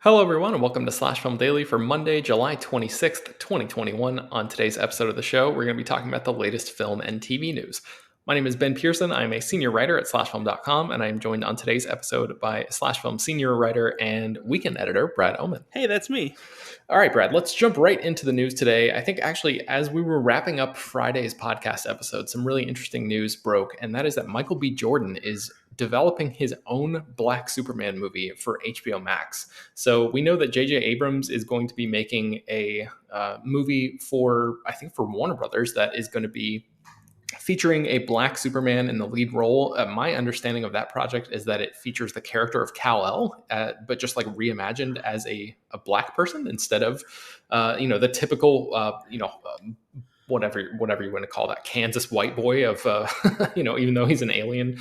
Hello, everyone, and welcome to Slash Film Daily for Monday, July 26th, 2021. On today's episode of the show, we're going to be talking about the latest film and TV news. My name is Ben Pearson. I'm a senior writer at slashfilm.com, and I am joined on today's episode by Slash Film senior writer and weekend editor, Brad Oman. Hey, that's me. All right, Brad, let's jump right into the news today. I think actually, as we were wrapping up Friday's podcast episode, some really interesting news broke, and that is that Michael B. Jordan is developing his own Black Superman movie for HBO Max. So we know that J.J. Abrams is going to be making a movie for Warner Brothers that is going to be featuring a Black Superman in the lead role. My understanding of that project is that it features the character of Kal-El, but just like reimagined as a Black person instead of, the typical, whatever you want to call that, Kansas white boy of, even though he's an alien,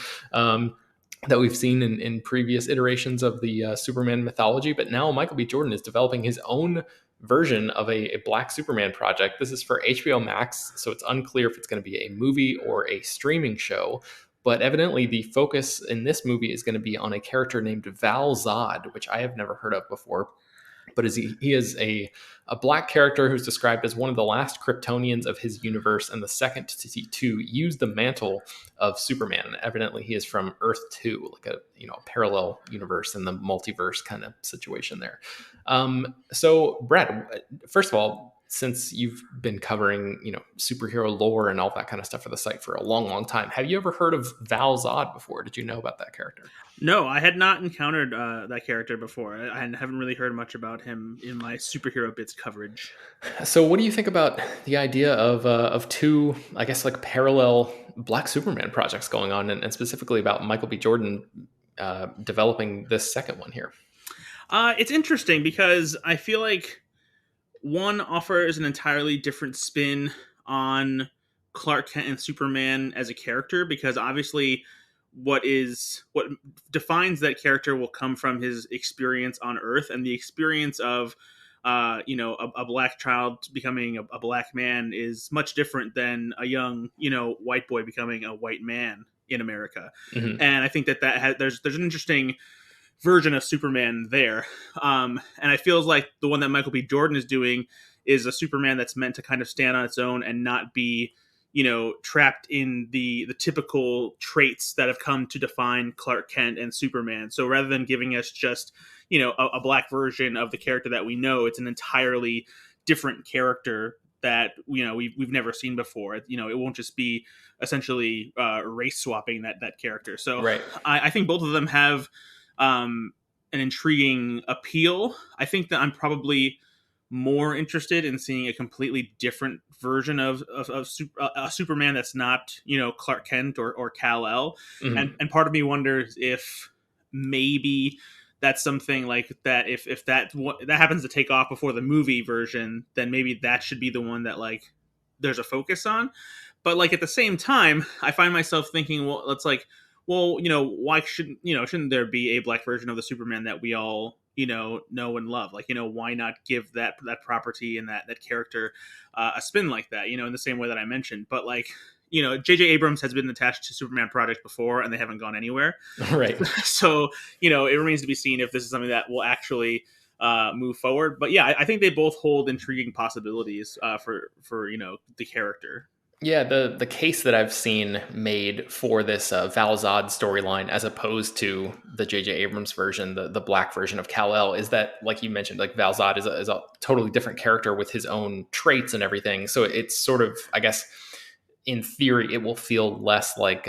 that we've seen in previous iterations of the Superman mythology. But now Michael B. Jordan is developing his own version of a Black Superman project. This is for HBO Max, so it's unclear if it's going to be a movie or a streaming show. But evidently the focus in this movie is going to be on a character named Val Zod, which I have never heard of before. But he is a Black character who's described as one of the last Kryptonians of his universe and the second to use the mantle of Superman. Evidently, he is from Earth 2, like a parallel universe in the multiverse kind of situation there. So, Brad, first of all, since you've been covering superhero lore and all that kind of stuff for the site for a long, long time, have you ever heard of Val Zod before? Did you know about that character? No, I had not encountered that character before. I haven't really heard much about him in my superhero bits coverage. So what do you think about the idea of two, I guess, like parallel Black Superman projects going on, and specifically about Michael B. Jordan developing this second one here? It's interesting because I feel like one offers an entirely different spin on Clark Kent and Superman as a character, because obviously what defines that character will come from his experience on Earth, and the experience of a Black child becoming a Black man is much different than a young white boy becoming a white man in America. Mm-hmm. And I think that there's an interesting version of Superman there, and it feels like the one that Michael B. Jordan is doing is a Superman that's meant to kind of stand on its own and not be trapped in the typical traits that have come to define Clark Kent and Superman. So rather than giving us just a Black version of the character that we know, it's an entirely different character that we've never seen before. It won't just be essentially race swapping that character. So Right. I think both of them have an intriguing appeal. I think that I'm probably more interested in seeing a completely different version of a Superman that's not Clark Kent or Kal-El. Mm-hmm. And part of me wonders if maybe that's something like that, if that happens to take off before the movie version, then maybe that should be the one that like there's a focus on. But like at the same time, I find myself thinking, why shouldn't there be a Black version of the Superman that we all know and love? Like, why not give that property and that character a spin like that, in the same way that I mentioned. But like, J.J. Abrams has been attached to Superman projects before and they haven't gone anywhere. Right. So, it remains to be seen if this is something that will actually move forward. But yeah, I think they both hold intriguing possibilities for the character. Yeah, the case that I've seen made for this Val Zod storyline, as opposed to the J.J. Abrams version, the Black version of Kal-El, is that, like you mentioned, like Val Zod is a totally different character with his own traits and everything. So it's sort of, I guess, in theory, it will feel less like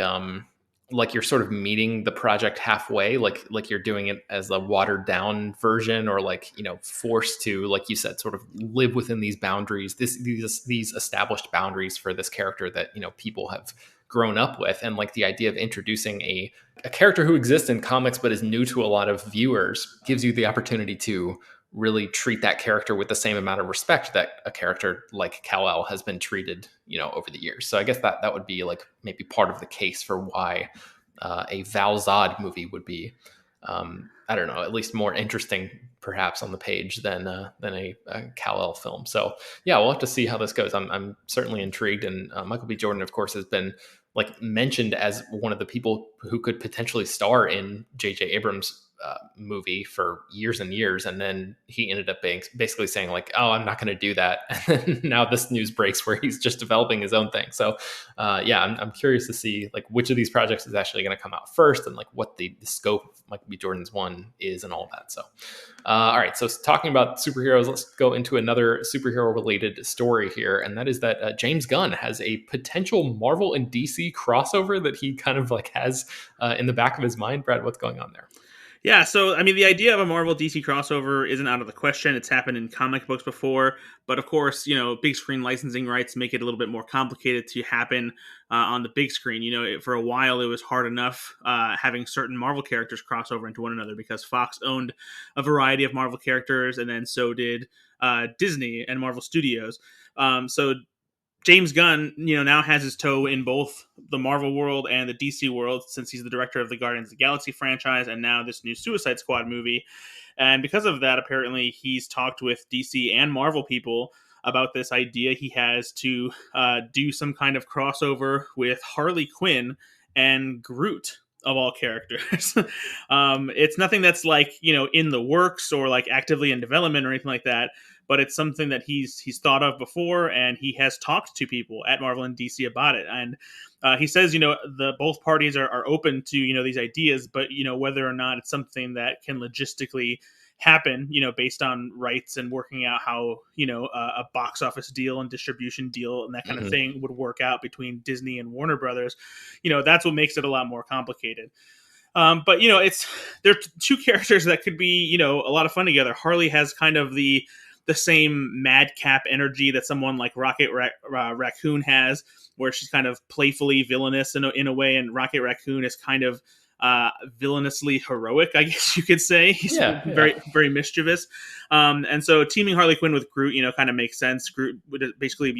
you're sort of meeting the project halfway, like you're doing it as a watered down version, or like forced to, like you said, sort of live within these boundaries, these established boundaries for this character that people have grown up with. And like the idea of introducing a character who exists in comics but is new to a lot of viewers gives you the opportunity to really treat that character with the same amount of respect that a character like Kal-El has been treated, over the years. So I guess that would be like maybe part of the case for why a Val Zod movie would be, I don't know, at least more interesting perhaps on the page than a Kal-El film. So yeah, we'll have to see how this goes. I'm certainly intrigued. And Michael B. Jordan, of course, has been like mentioned as one of the people who could potentially star in J.J. Abrams' movie for years and years, and then he ended up basically saying like, "Oh, I'm not going to do that." And then now this news breaks where he's just developing his own thing. So, yeah, I'm curious to see like which of these projects is actually going to come out first, and like what the scope of Michael B. Jordan's one is, and all that. So, all right. So, talking about superheroes, let's go into another superhero-related story here, and that is that James Gunn has a potential Marvel and DC crossover that he kind of like has in the back of his mind. Brad, what's going on there? Yeah, so I mean, the idea of a Marvel DC crossover isn't out of the question. It's happened in comic books before, but of course, big screen licensing rights make it a little bit more complicated to happen on the big screen. For a while, it was hard enough having certain Marvel characters cross over into one another because Fox owned a variety of Marvel characters, and then so did Disney and Marvel Studios. So James Gunn, now has his toe in both the Marvel world and the DC world since he's the director of the Guardians of the Galaxy franchise and now this new Suicide Squad movie. And because of that, apparently he's talked with DC and Marvel people about this idea he has to do some kind of crossover with Harley Quinn and Groot, of all characters. It's nothing that's like, in the works or like actively in development or anything like that. But it's something that he's thought of before, and he has talked to people at Marvel and DC about it. And he says, the both parties are open to these ideas, but whether or not it's something that can logistically happen, based on rights and working out how a box office deal and distribution deal and that kind of thing would work out between Disney and Warner Brothers. That's what makes it a lot more complicated. But they're two characters that could be a lot of fun together. Harley has kind of the same madcap energy that someone like Rocket Raccoon has, where she's kind of playfully villainous in a way, and Rocket Raccoon is kind of villainously heroic, I guess you could say. He's very, very mischievous. And so teaming Harley Quinn with Groot, kind of makes sense. Groot would basically,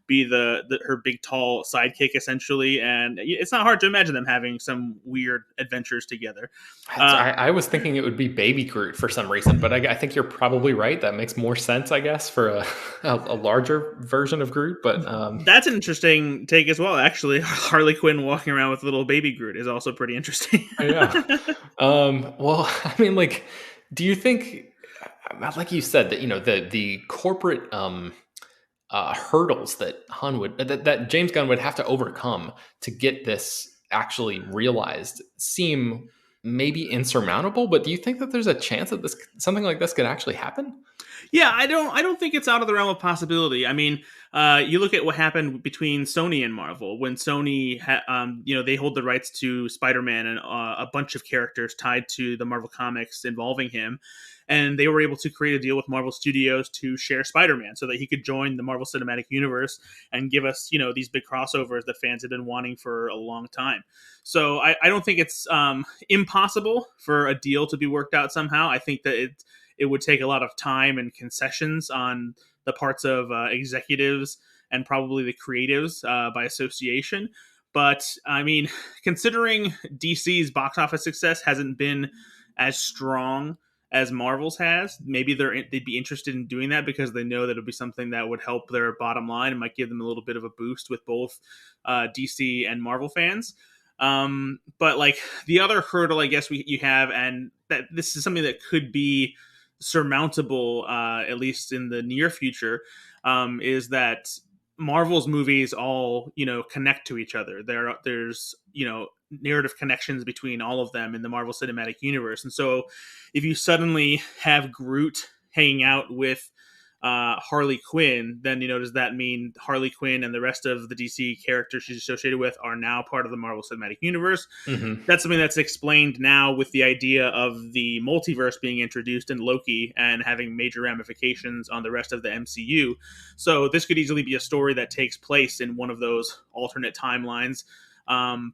be her big, tall sidekick, essentially. And it's not hard to imagine them having some weird adventures together. I was thinking it would be Baby Groot for some reason, but I think you're probably right. That makes more sense, I guess, for a larger version of Groot. But that's an interesting take as well, actually. Harley Quinn walking around with little Baby Groot is also pretty interesting. Yeah. Well, I mean, like, do you think, like you said, that the corporate hurdles that that James Gunn would have to overcome to get this actually realized seem maybe insurmountable? But do you think that there's a chance that something like this could actually happen? Yeah, I don't think it's out of the realm of possibility. I mean, you look at what happened between Sony and Marvel when Sony, they hold the rights to Spider-Man and a bunch of characters tied to the Marvel comics involving him. And they were able to create a deal with Marvel Studios to share Spider-Man so that he could join the Marvel Cinematic Universe and give us, these big crossovers that fans have been wanting for a long time. So I don't think it's impossible for a deal to be worked out somehow. I think that it would take a lot of time and concessions on the parts of executives and probably the creatives by association. But I mean, considering DC's box office success hasn't been as strong as Marvel's has, maybe they'd be interested in doing that because they know that it'll be something that would help their bottom line and might give them a little bit of a boost with both DC and Marvel fans. But like the other hurdle, I guess you have, and that this is something that could be surmountable, at least in the near future, is that Marvel's movies all connect to each other. There's narrative connections between all of them in the Marvel Cinematic Universe, and so if you suddenly have Groot hanging out with Harley Quinn, then does that mean Harley Quinn and the rest of the DC characters she's associated with are now part of the Marvel Cinematic Universe? Mm-hmm. That's something that's explained now with the idea of the multiverse being introduced in Loki and having major ramifications on the rest of the MCU. So this could easily be a story that takes place in one of those alternate timelines.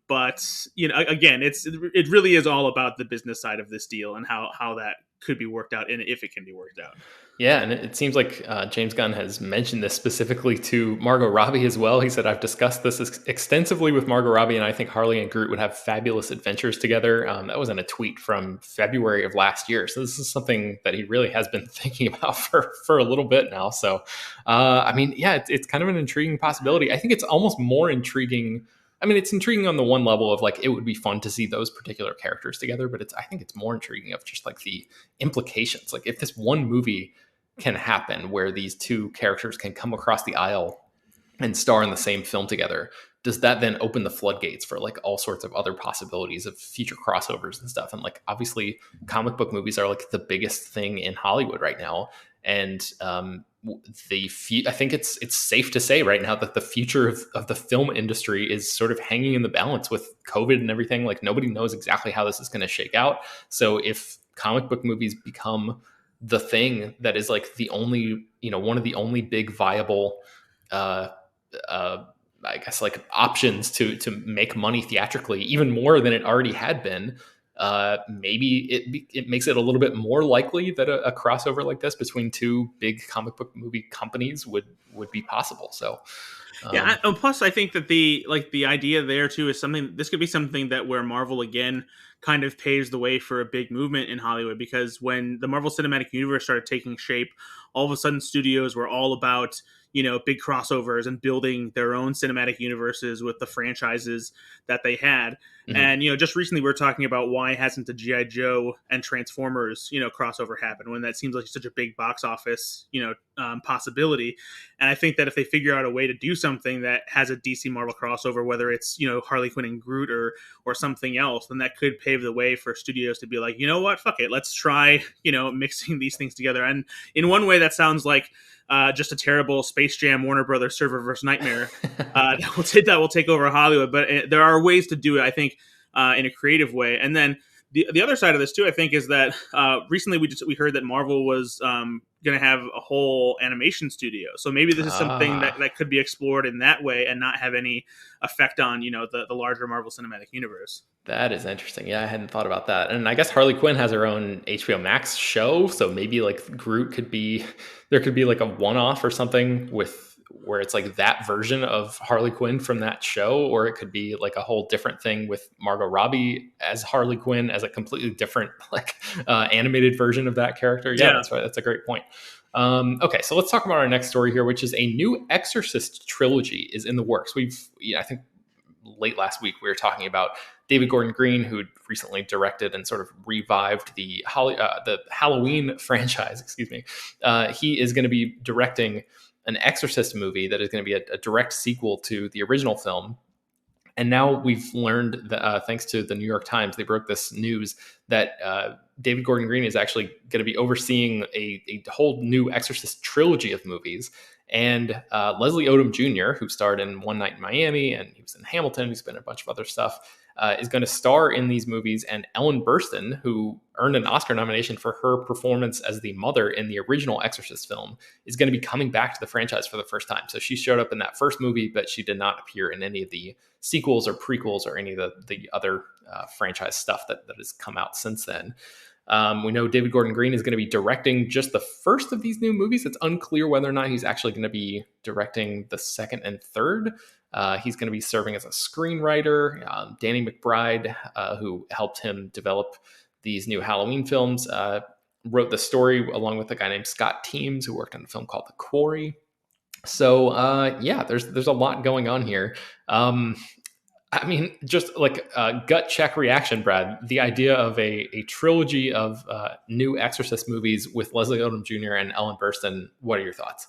But again, it really is all about the business side of this deal and how that could be worked out and if it can be worked out. Yeah, and it seems like James Gunn has mentioned this specifically to Margot Robbie as well. He said, "I've discussed this extensively with Margot Robbie, and I think Harley and Groot would have fabulous adventures together." That was in a tweet from February of last year. So this is something that he really has been thinking about for a little bit now. So, I mean, yeah, it's kind of an intriguing possibility. I think it's almost more intriguing. I mean, it's intriguing on the one level of like, it would be fun to see those particular characters together, but I think it's more intriguing of just like the implications. Like if this one movie can happen where these two characters can come across the aisle and star in the same film together, does that then open the floodgates for like all sorts of other possibilities of future crossovers and stuff? And like, obviously comic book movies are like the biggest thing in Hollywood right now. And I think it's safe to say right now that the future of the film industry is sort of hanging in the balance with COVID and everything. Like nobody knows exactly how this is going to shake out. So if comic book movies become the thing that is like the only, one of the only big viable, I guess like options to make money theatrically, even more than it already had been, maybe it makes it a little bit more likely that a crossover like this between two big comic book movie companies would be possible. So yeah, and plus I think that the idea there too is this could be something that where Marvel again kind of paves the way for a big movement in Hollywood, because when the Marvel Cinematic Universe started taking shape, all of a sudden studios were all about big crossovers and building their own cinematic universes with the franchises that they had. Mm-hmm. And, just recently we were talking about why hasn't the G.I. Joe and Transformers, crossover happened when that seems like such a big box office, possibility. And I think that if they figure out a way to do something that has a DC Marvel crossover, whether it's, Harley Quinn and Groot or something else, then that could pave the way for studios to be like, you know what, fuck it, let's try, mixing these things together. And in one way that sounds like, just a terrible Space Jam Warner Brothers server versus nightmare that will take over Hollywood. But there are ways to do it, I think, in a creative way. And then the other side of this too, I think, is that recently we heard that Marvel was going to have a whole animation studio. So maybe this is something that could be explored in that way and not have any effect on the larger Marvel Cinematic Universe. That is interesting. Yeah, I hadn't thought about that. And I guess Harley Quinn has her own HBO Max show, so maybe like Groot could be like a one-off or something where it's like that version of Harley Quinn from that show, or it could be like a whole different thing with Margot Robbie as Harley Quinn as a completely different like animated version of that character. Yeah, that's right. That's a great point. Okay, so let's talk about our next story here, which is a new Exorcist trilogy is in the works. I think late last week we were talking about David Gordon Green, who recently directed and sort of revived the Halloween franchise. Excuse me. He is going to be directing an Exorcist movie that is going to be a direct sequel to the original film. And now we've learned that, thanks to the New York Times, they broke this news that David Gordon Green is actually going to be overseeing a whole new Exorcist trilogy of movies. And Leslie Odom Jr., who starred in One Night in Miami, and he was in Hamilton, he's been in a bunch of other stuff, is going to star in these movies. And Ellen Burstyn, who earned an Oscar nomination for her performance as the mother in the original Exorcist film, is going to be coming back to the franchise for the first time. So she showed up in that first movie, but she did not appear in any of the sequels or prequels or any of the other franchise stuff that has come out since then. We know David Gordon Green is going to be directing just the first of these new movies. It's unclear whether or not he's actually going to be directing the second and third. He's going to be serving as a screenwriter. Danny McBride, who helped him develop these new Halloween films, wrote the story along with a guy named Scott Teems, who worked on a film called The Quarry. So there's a lot going on here. I mean, just like a gut check reaction, Brad, the idea of a trilogy of new Exorcist movies with Leslie Odom Jr. and Ellen Burstyn, what are your thoughts?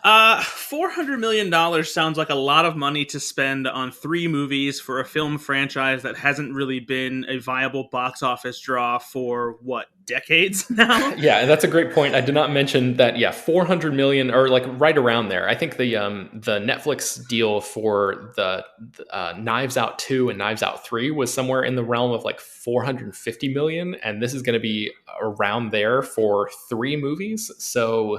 $400 million sounds like a lot of money to spend on 3 movies for a film franchise that hasn't really been a viable box office draw for decades now. Yeah, that's a great point. I did not mention that. Yeah, 400 million, or like right around there. I think the Netflix deal for the Knives Out 2 and Knives Out 3 was somewhere in the realm of like 450 million, and this is going to be around there for 3 movies. So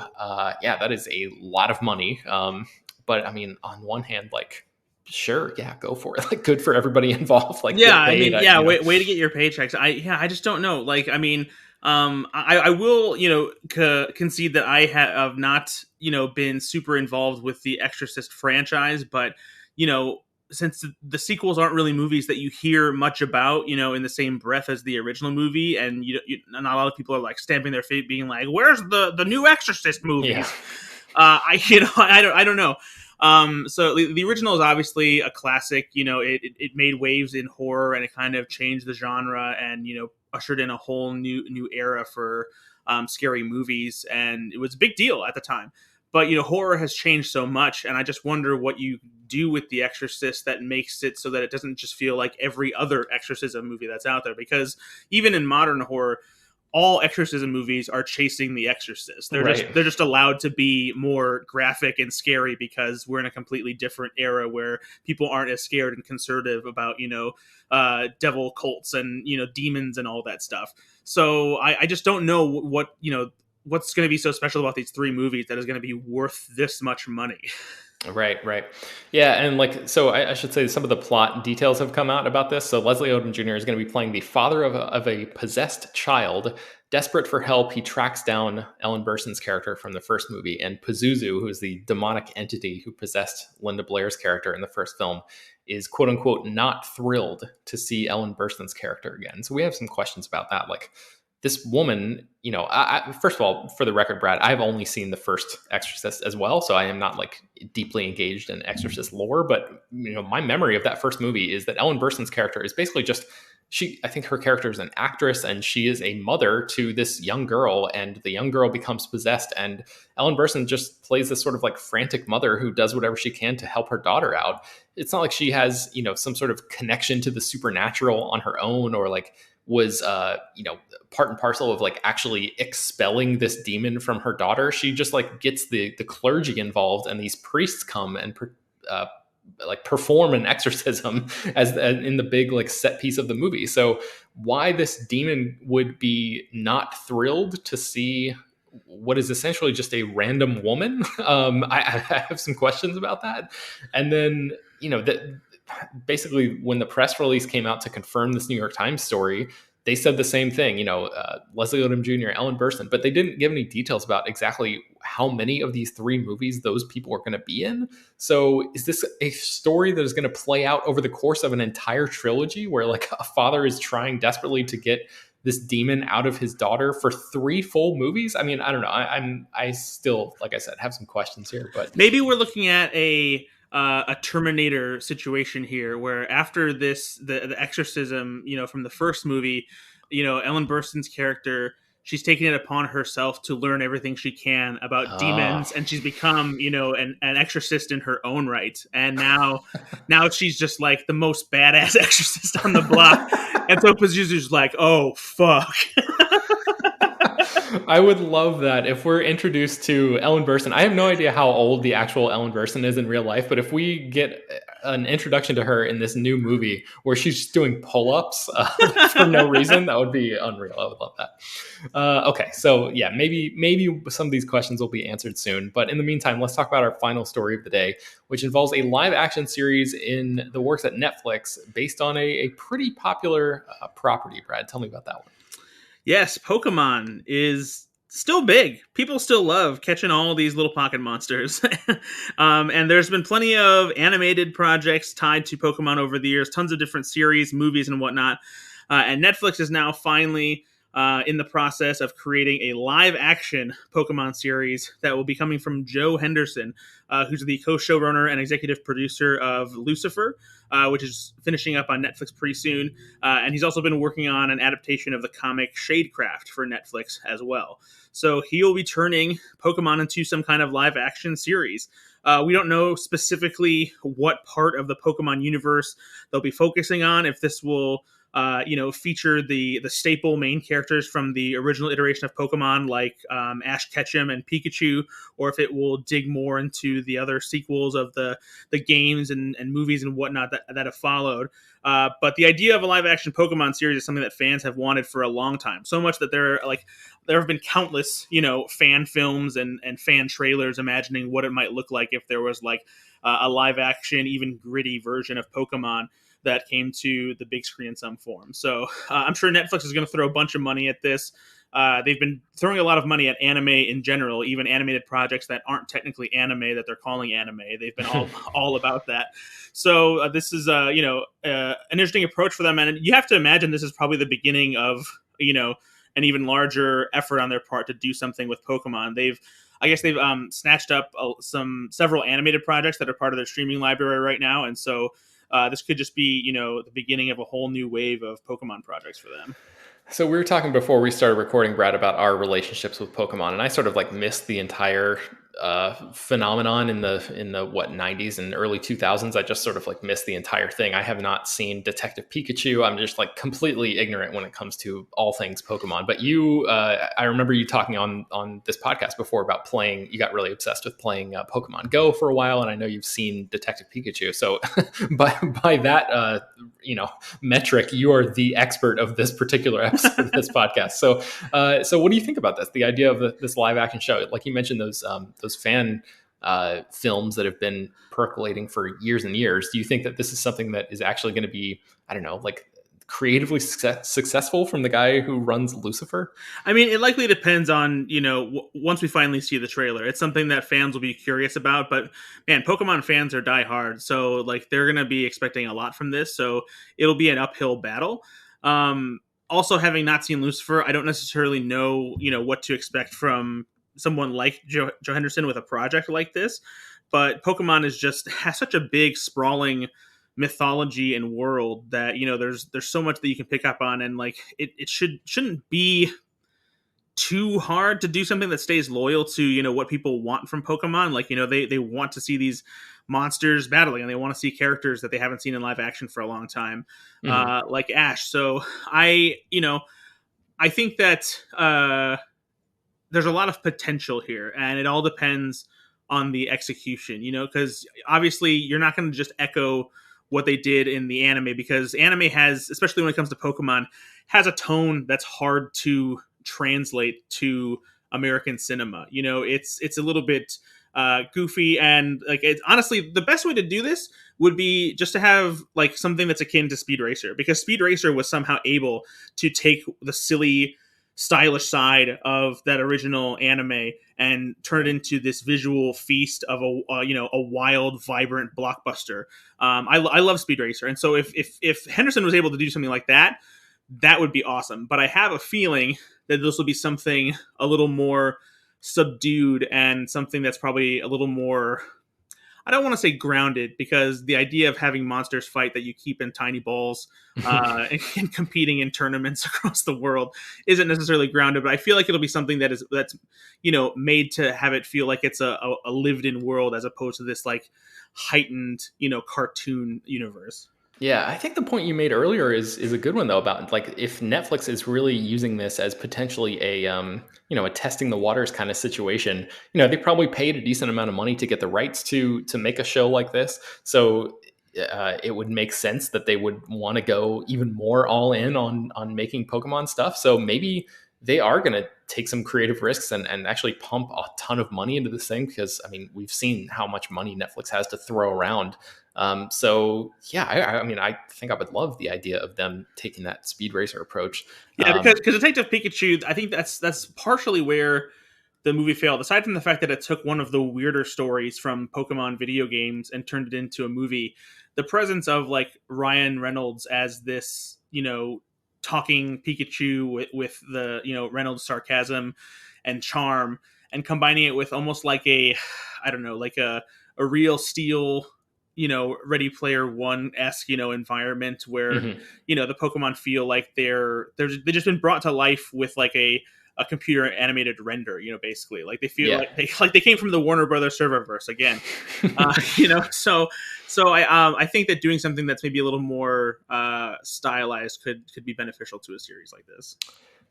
that is a lot of money. But I mean, on one hand, like, sure, yeah, go for it. Like, good for everybody involved. Like, yeah, paid, way to get your paychecks. I just don't know. Like, I mean, I will, concede that I have not, been super involved with the Exorcist franchise, but, since the sequels aren't really movies that you hear much about, in the same breath as the original movie, and not a lot of people are like stamping their feet, being like, "Where's the new Exorcist movies?" Yeah. I don't know. So the original is obviously a classic. It made waves in horror, and it kind of changed the genre, and ushered in a whole new era for scary movies, and it was a big deal at the time. But horror has changed so much, and I just wonder what you do with The Exorcist that makes it so that it doesn't just feel like every other exorcism movie that's out there. Because even in modern horror, all exorcism movies are chasing the exorcist. They're just allowed to be more graphic and scary because we're in a completely different era where people aren't as scared and conservative about devil cults and demons and all that stuff. So I just don't know what's going to be so special about these three movies that is going to be worth this much money. Right. Yeah, and so I should say some of the plot details have come out about this. So Leslie Odom Jr. is going to be playing the father of a possessed child. Desperate for help, he tracks down Ellen Burstyn's character from the first movie, and Pazuzu, who is the demonic entity who possessed Linda Blair's character in the first film, is quote unquote not thrilled to see Ellen Burstyn's character again. So we have some questions about that, like, this woman, first of all, for the record, Brad, I've only seen the first Exorcist as well, so I am not deeply engaged in Exorcist lore. But my memory of that first movie is that Ellen Burstyn's character is basically just I think her character is an actress, and she is a mother to this young girl, and the young girl becomes possessed, and Ellen Burstyn just plays this sort of frantic mother who does whatever she can to help her daughter out. It's not like she has some sort of connection to the supernatural on her own, or was part and parcel of actually expelling this demon from her daughter. She just gets the clergy involved, and these priests come and perform an exorcism as in the big set piece of the movie. So why this demon would be not thrilled to see what is essentially just a random woman, I have some questions about that. And then basically when the press release came out to confirm this New York Times story, they said the same thing, Leslie Odom Jr., Ellen Burstyn, but they didn't give any details about exactly how many of these three movies those people are going to be in. So is this a story that is going to play out over the course of an entire trilogy where a father is trying desperately to get this demon out of his daughter for 3 full movies? I mean, I don't know. I still, like I said, have some questions here, but maybe we're looking at a Terminator situation here, where after the exorcism, from the first movie, Ellen Burstyn's character, she's taking it upon herself to learn everything she can about demons, and she's become, an exorcist in her own right. And now she's just the most badass exorcist on the block. And so Pazuzu's oh, fuck. I would love that if we're introduced to Ellen Burstyn. I have no idea how old the actual Ellen Burstyn is in real life, but if we get an introduction to her in this new movie where she's just doing pull-ups for no reason, that would be unreal. I would love that. Okay, so yeah, maybe some of these questions will be answered soon. But in the meantime, let's talk about our final story of the day, which involves a live-action series in the works at Netflix based on a pretty popular property. Brad, tell me about that one. Yes, Pokemon is still big. People still love catching all these little pocket monsters. And there's been plenty of animated projects tied to Pokemon over the years, tons of different series, movies, and whatnot. And Netflix is now finally in the process of creating a live-action Pokemon series that will be coming from Joe Henderson, who's the co-showrunner and executive producer of Lucifer, which is finishing up on Netflix pretty soon. And he's also been working on an adaptation of the comic Shadecraft for Netflix as well. So he'll be turning Pokemon into some kind of live-action series. We don't know specifically what part of the Pokemon universe they'll be focusing on, if this will feature the staple main characters from the original iteration of Pokemon, like Ash Ketchum and Pikachu, or if it will dig more into the other sequels of the games and movies and whatnot that have followed. But the idea of a live-action Pokemon series is something that fans have wanted for a long time. So much that there have been countless, fan films and fan trailers imagining what it might look like if there was a live-action, even gritty version of Pokemon that came to the big screen in some form. So I'm sure Netflix is going to throw a bunch of money at this. They've been throwing a lot of money at anime in general, even animated projects that aren't technically anime that they're calling anime. They've been all about that. So this is an interesting approach for them. And you have to imagine this is probably the beginning of, an even larger effort on their part to do something with Pokemon. I guess they've snatched up several animated projects that are part of their streaming library right now, and so this could just be, the beginning of a whole new wave of Pokemon projects for them. So we were talking before we started recording, Brad, about our relationships with Pokemon, and I sort of like missed the entire phenomenon in the what 90s and early 2000s. I just sort of like missed the entire thing. I have not seen Detective Pikachu. I'm just like completely ignorant when it comes to all things Pokemon. But you, I remember you talking on this podcast before about playing. You got really obsessed with playing Pokemon Go for a while, and I know you've seen Detective Pikachu. So by that metric, you are the expert of this particular episode of this podcast. So what do you think about this? The idea of this live action show, like you mentioned, those fan films that have been percolating for years and years. Do you think that this is something that is actually going to be, I don't know, like creatively successful from the guy who runs Lucifer? I mean, it likely depends on, once we finally see the trailer. It's something that fans will be curious about, but man, Pokemon fans are diehard, so like they're going to be expecting a lot from this, so it'll be an uphill battle. Also, having not seen Lucifer, I don't necessarily know, what to expect from someone like Joe Henderson with a project like this, but Pokemon has such a big, sprawling mythology and world that there's so much that you can pick up on, and like it shouldn't be too hard to do something that stays loyal to what people want from Pokemon. Like they want to see these monsters battling, and they want to see characters that they haven't seen in live action for a long time, like Ash. So I think that there's a lot of potential here, and it all depends on the execution, because obviously you're not going to just echo what they did in the anime, because anime has, especially when it comes to Pokemon, has a tone that's hard to translate to American cinema. It's a little bit goofy, and like honestly, the best way to do this would be just to have like something that's akin to Speed Racer, because Speed Racer was somehow able to take the silly, stylish side of that original anime and turn it into this visual feast of a wild, vibrant blockbuster. I love Speed Racer, and so if Henderson was able to do something like that, that would be awesome. But I have a feeling that this will be something a little more subdued, and something that's probably a little more, I don't want to say grounded, because the idea of having monsters fight that you keep in tiny balls and competing in tournaments across the world isn't necessarily grounded. But I feel like it'll be something that's made to have it feel like it's a lived-in world, as opposed to this like heightened cartoon universe. Yeah, I think the point you made earlier is a good one though, about like if Netflix is really using this as potentially a a testing the waters kind of situation. They probably paid a decent amount of money to get the rights to make a show like this. So it would make sense that they would want to go even more all in on making Pokemon stuff. So maybe they are going to take some creative risks and actually pump a ton of money into this thing, because I mean, we've seen how much money Netflix has to throw around. So yeah, I mean, I think I would love the idea of them taking that Speed Racer approach. Yeah, because Detective Pikachu, I think that's partially where the movie failed. Aside from the fact that it took one of the weirder stories from Pokemon video games and turned it into a movie, the presence of like Ryan Reynolds as this, talking Pikachu with the, Reynolds sarcasm and charm, and combining it with almost like a Real Steel, Ready Player One-esque, environment where, the Pokemon feel like they've just been brought to life with like a computer animated render, basically like they feel like they came from the Warner Brothers serververse again. So I think that doing something that's maybe a little more stylized could be beneficial to a series like this.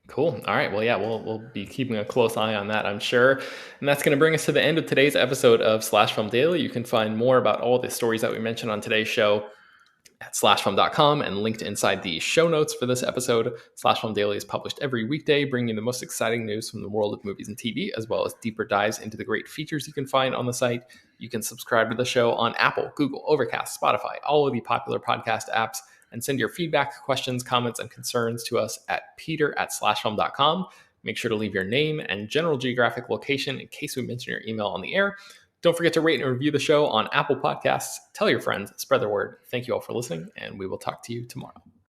Cool. All right. Well, yeah, we'll be keeping a close eye on that, I'm sure. And that's going to bring us to the end of today's episode of Slash Film Daily. You can find more about all the stories that we mentioned on today's show at slashfilm.com and linked inside the show notes for this episode. Slash Film Daily is published every weekday, bringing you the most exciting news from the world of movies and TV, as well as deeper dives into the great features you can find on the site. You can subscribe to the show on Apple, Google, Overcast, Spotify, all of the popular podcast apps, and send your feedback, questions, comments, and concerns to us at peter@slashfilm.com. Make sure to leave your name and general geographic location in case we mention your email on the air. Don't forget to rate and review the show on Apple Podcasts. Tell your friends, spread the word. Thank you all for listening, and we will talk to you tomorrow.